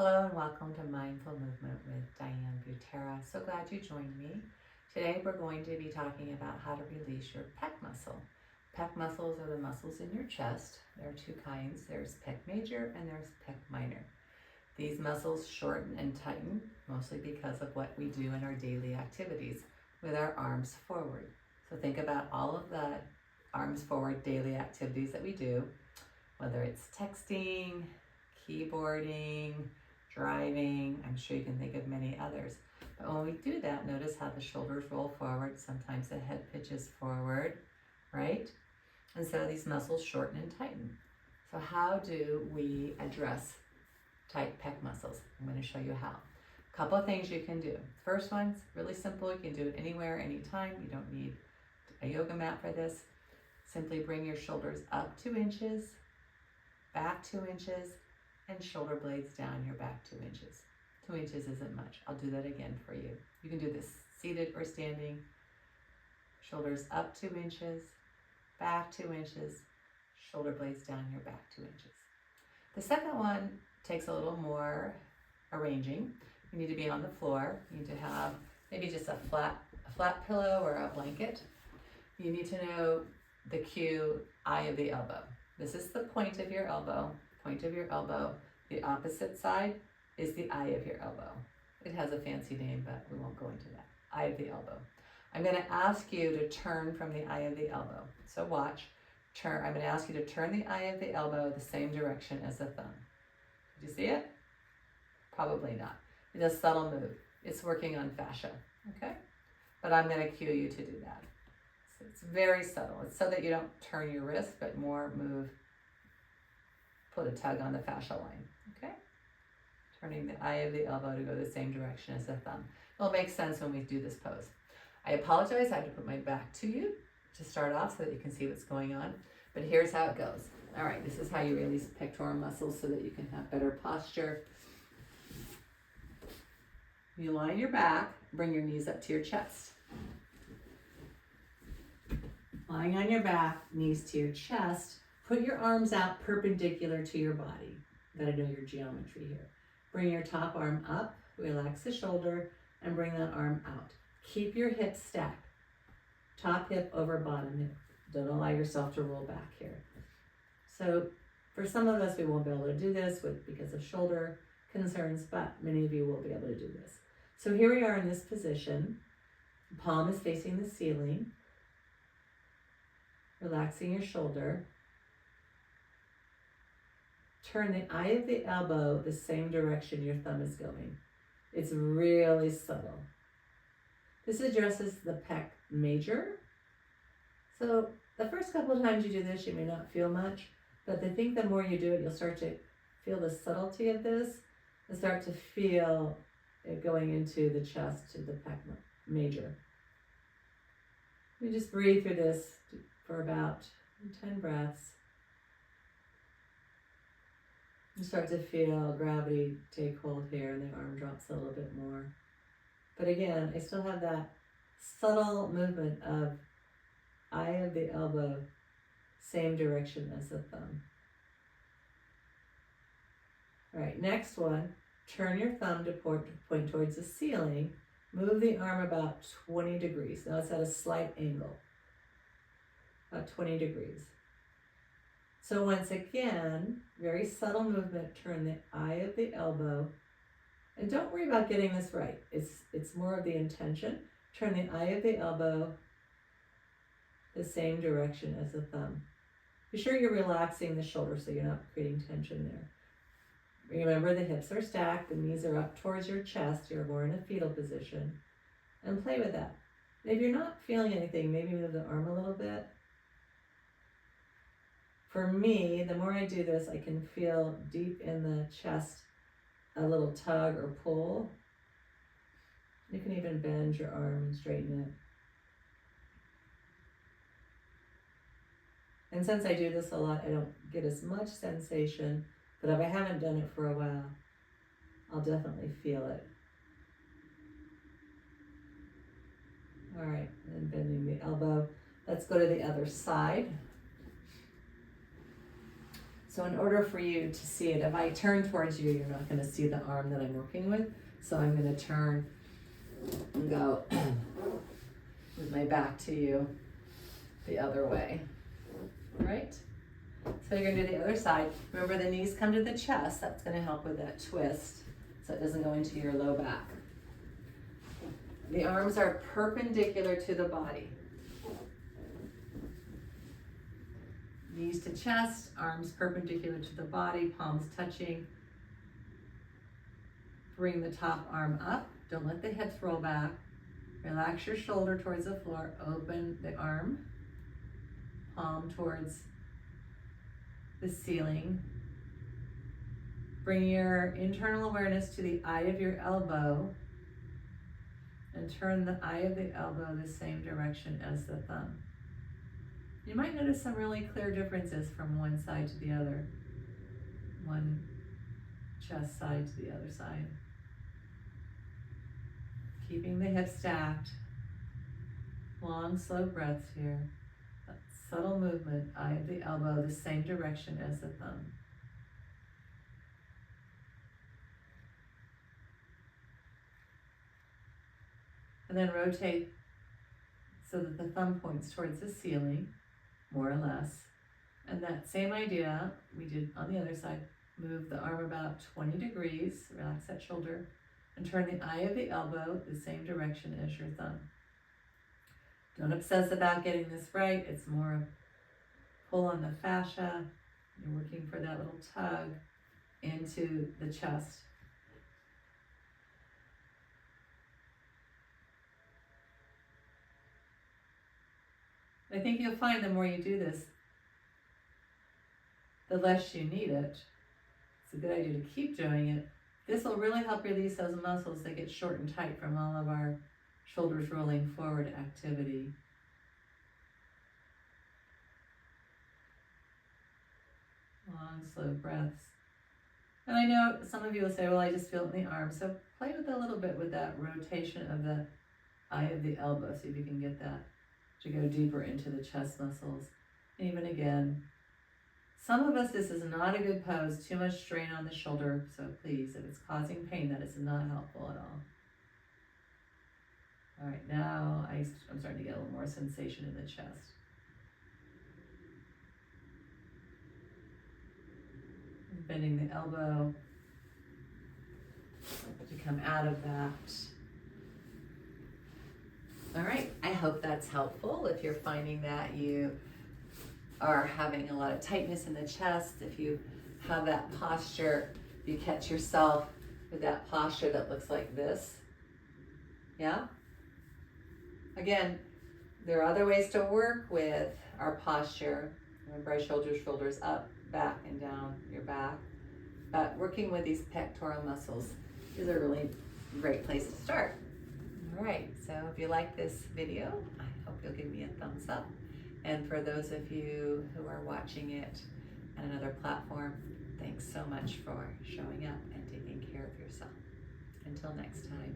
Hello and welcome to Mindful Movement with Diane Butera. So glad you joined me. Today we're going to be talking about how to release your pec muscle. Pec muscles are the muscles in your chest. There are two kinds. There's pec major and there's pec minor. These muscles shorten and tighten mostly because of what we do in our daily activities with our arms forward. So think about all of the arms forward daily activities that we do, whether it's texting, keyboarding, driving. I'm sure you can think of many others. But when we do that, notice how the shoulders roll forward. Sometimes the head pitches forward, right? And so these muscles shorten and tighten. So how do we address tight pec muscles? I'm going to show you how. A couple of things you can do. First one's really simple. You can do it anywhere, anytime. You don't need a yoga mat for this. Simply bring your shoulders up 2 inches, back 2 inches, and shoulder blades down your back 2 inches. 2 inches isn't much. I'll do that again for you. You can do this seated or standing. Shoulders up 2 inches, back 2 inches, shoulder blades down your back 2 inches. The second one takes a little more arranging. You need to be on the floor. You need to have maybe just a flat pillow or a blanket. You need to know the cue, eye of the elbow. This is the point of your elbow. Point of your elbow. The opposite side is the eye of your elbow. It has a fancy name, but we won't go into that. Eye of the elbow. I'm going to ask you to turn from the eye of the elbow. So watch. Turn. I'm going to ask you to turn the eye of the elbow the same direction as the thumb. Did you see it? Probably not. It's a subtle move. It's working on fascia. Okay? But I'm going to cue you to do that. So it's very subtle. It's so that you don't turn your wrist, but more move. Put a tug on the fascia line, okay? Turning the eye of the elbow to go the same direction as the thumb. It'll make sense when we do this pose. I apologize, I have to put my back to you to start off so that you can see what's going on, but here's how it goes. All right, this is how you release pectoral muscles so that you can have better posture. You lie on your back, bring your knees up to your chest. Lying on your back, knees to your chest. Put your arms out perpendicular to your body. You gotta know your geometry here. Bring your top arm up, relax the shoulder, and bring that arm out. Keep your hips stacked. Top hip over bottom hip. Don't allow yourself to roll back here. So for some of us, we won't be able to do this because of shoulder concerns, but many of you will be able to do this. So here we are in this position. Palm is facing the ceiling. Relaxing your shoulder. Turn the eye of the elbow the same direction your thumb is going. It's really subtle. This addresses the pec major. So the first couple of times you do this, you may not feel much, but I think the more you do it, you'll start to feel the subtlety of this and start to feel it going into the chest to the pec major. You just breathe through this for about 10 breaths. You start to feel gravity take hold here and the arm drops a little bit more. But again, I still have that subtle movement of eye of the elbow, same direction as the thumb. All right, next one, turn your thumb to point towards the ceiling. Move the arm about 20 degrees. Now it's at a slight angle, about 20 degrees. So once again, very subtle movement, turn the eye of the elbow. And don't worry about getting this right. It's more of the intention. Turn the eye of the elbow the same direction as the thumb. Be sure you're relaxing the shoulder so you're not creating tension there. Remember, the hips are stacked, the knees are up towards your chest, you're more in a fetal position. And play with that. And if you're not feeling anything, maybe move the arm a little bit. For me, the more I do this, I can feel deep in the chest a little tug or pull. You can even bend your arm and straighten it. And since I do this a lot, I don't get as much sensation, but if I haven't done it for a while, I'll definitely feel it. All right, and bending the elbow. Let's go to the other side. So So in order for you to see it, if I turn towards you, you're not going to see the arm that I'm working with. So I'm going to turn and go with my back to you the other way, right? So you're going to do the other side. Remember, the knees come to the chest. That's going to help with that twist so it doesn't go into your low back. The arms are perpendicular to the body. Knees to chest, arms perpendicular to the body, palms touching. Bring the top arm up. Don't let the hips roll back. Relax your shoulder towards the floor. Open the arm, palm towards the ceiling. Bring your internal awareness to the eye of your elbow and turn the eye of the elbow the same direction as the thumb. You might notice some really clear differences from one side to the other. One chest side to the other side. Keeping the hips stacked. Long, slow breaths here. That subtle movement, eye of the elbow, the same direction as the thumb. And then rotate so that the thumb points towards the ceiling, more or less. And that same idea we did on the other side. Move the arm about 20 degrees, relax that shoulder, and turn the eye of the elbow the same direction as your thumb. Don't obsess about getting this right. It's more of pull on the fascia. You're working for that little tug into the chest. I think you'll find the more you do this, the less you need it. It's a good idea to keep doing it. This will really help release those muscles that get short and tight from all of our shoulders rolling forward activity. Long, slow breaths. And I know some of you will say, well, I just feel it in the arm. So play with a little bit with that rotation of the eye of the elbow. See if you can get that to go deeper into the chest muscles. And even again, some of us, this is not a good pose, too much strain on the shoulder. So please, if it's causing pain, that is not helpful at all. All right, now I'm starting to get a little more sensation in the chest. Bending the elbow to come out of that. All right, I hope that's helpful. If you're finding that you are having a lot of tightness in the chest, if you have that posture, you catch yourself with that posture that looks like this. Yeah? Again, there are other ways to work with our posture. Remember, I shoulders up, back and down your back. But working with these pectoral muscles is a really great place to start. All right, so if you like this video, I hope you'll give me a thumbs up. And for those of you who are watching it on another platform, thanks so much for showing up and taking care of yourself. Until next time.